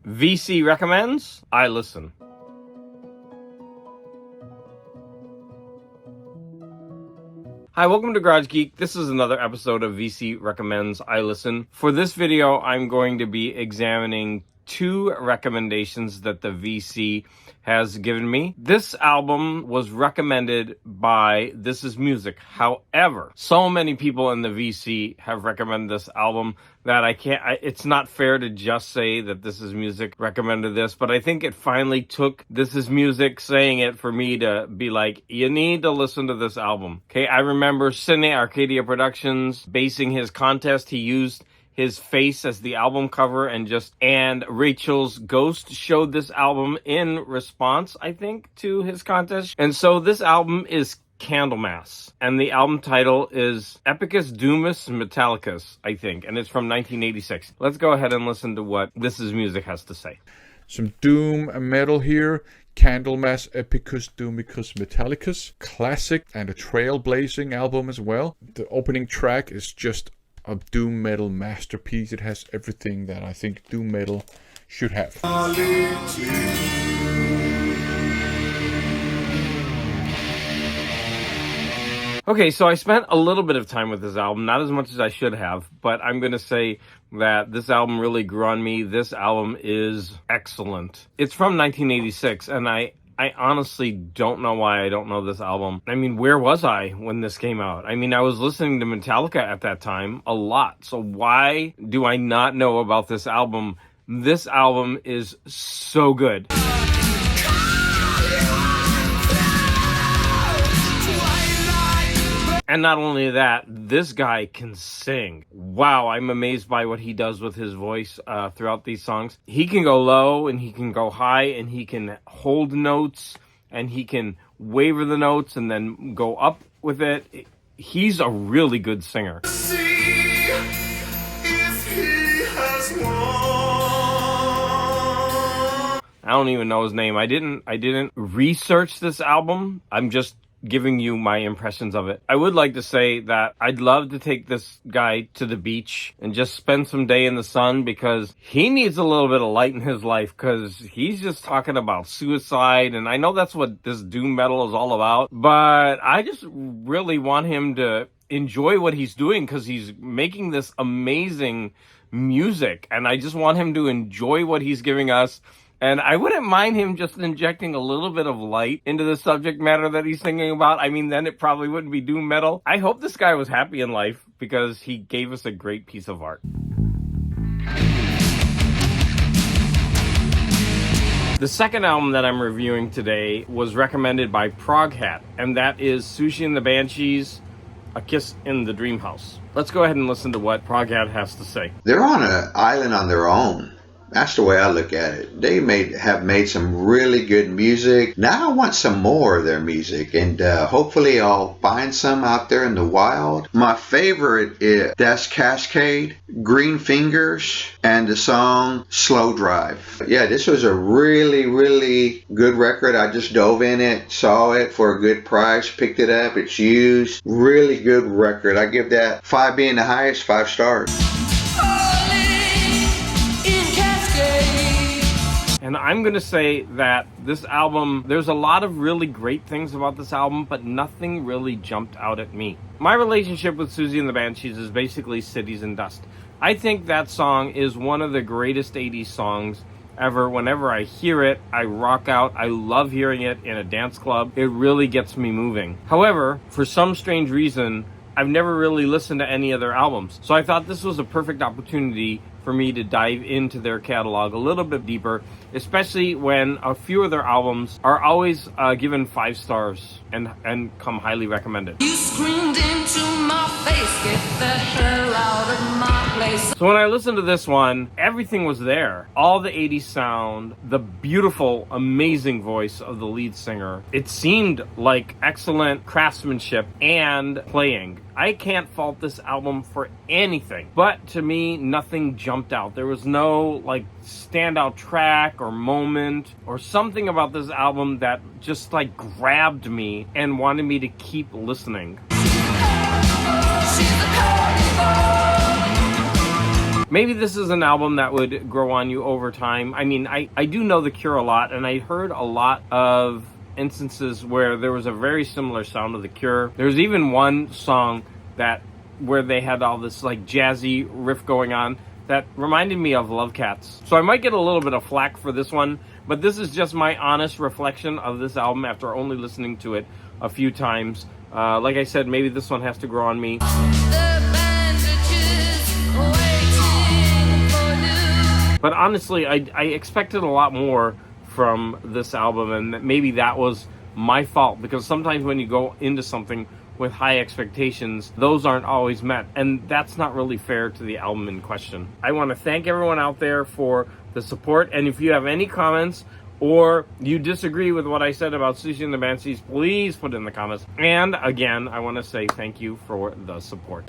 VC recommends, I listen. Hi, welcome to Garage Geek. This is another episode of VC Recommends, I Listen. For this video, I'm going to be examining two recommendations that the VC has given me. This album was recommended by This Is Music. However, so many people in the VC have recommended this album that it's not fair to just say that This Is Music recommended this, but I think it finally took This Is Music saying it for me to be like, you need to listen to this album. Okay, I remember Cine Arcadia Productions basing his contest. He used his face as the album cover, and Rachel's Ghost showed this album in response, I think, to his contest. And so this album is Candlemass, and the album title is Epicus Doomus Metallicus, I think, and it's from 1986. Let's go ahead and listen to what This Is Music has to say. Some doom metal here. Candlemass Epicus Doomicus Metallicus. Classic and a trailblazing album as well. The opening track is just a doom metal masterpiece. It has everything that I think doom metal should have. Okay, so I spent a little bit of time with this album, not as much as I should have, but I'm going to say that this album really grew on me. This album is excellent. It's from 1986, and I honestly don't know why I don't know this album. I mean, where was I when this came out? I mean, I was listening to Metallica at that time a lot, so why do I not know about this album? This album is so good. And not only that, this guy can sing. Wow, I'm amazed by what he does with his voice throughout these songs. He can go low and he can go high and he can hold notes and he can waver the notes and then go up with it. He's a really good singer. See if he has won. I don't even know his name. I didn't research this album. I'm just giving you my impressions of it. I would like to say that I'd love to take this guy to the beach and just spend some day in the sun, because he needs a little bit of light in his life, because he's just talking about suicide, and I know that's what this doom metal is all about, but I just really want him to enjoy what he's doing, because he's making this amazing music, and I just want him to enjoy what he's giving us. And I wouldn't mind him just injecting a little bit of light into the subject matter that he's singing about. I mean, then it probably wouldn't be doom metal. I hope this guy was happy in life, because he gave us a great piece of art. The second album that I'm reviewing today was recommended by Proghat, and that is Sushi and the Banshees, A Kiss in the Dream House. Let's go ahead and listen to what Proghat has to say. They're on an island on their own. That's the way I look at it. They have made some really good music. Now I want some more of their music, and hopefully I'll find some out there in the wild. My favorite is Das Cascade, Green Fingers, and the song Slow Drive. Yeah, this was a really, really good record. I just dove in it, saw it for a good price, picked it up. It's used. Really good record. I give that 5 being the highest, 5 stars. And I'm going to say that this album, there's a lot of really great things about this album, but nothing really jumped out at me. My relationship with Susie and the Banshees is basically Cities and Dust. I think that song is one of the greatest 80s songs ever. Whenever I hear it, I rock out. I love hearing it in a dance club. It really gets me moving. However, for some strange reason, I've never really listened to any of their albums. So I thought this was a perfect opportunity for me to dive into their catalog a little bit deeper, especially when a few of their albums are always given 5 stars and come highly recommended. You screamed into my face, get the hell out of my place. So when I listened to this one, everything was there. All the 80s sound, the beautiful, amazing voice of the lead singer. It seemed like excellent craftsmanship and playing. I can't fault this album for anything, but to me, nothing jumped out. There was no standout track or moment or something about this album that just grabbed me and wanted me to keep listening. Maybe this is an album that would grow on you over time. I mean, I do know The Cure a lot, and I heard a lot of instances where there was a very similar sound of The Cure. There's even one song where they had all this like jazzy riff going on that reminded me of Love Cats. So I might get a little bit of flack for this one, but this is just my honest reflection of this album after only listening to it a few times. Like I said, maybe this one has to grow on me. But honestly, I expected a lot more from this album, and maybe that was my fault, because sometimes when you go into something with high expectations, those aren't always met, and that's not really fair to the album in question. I want to thank everyone out there for the support, and if you have any comments or you disagree with what I said about Susie and the Banshees, please put it in the comments. And again, I want to say thank you for the support.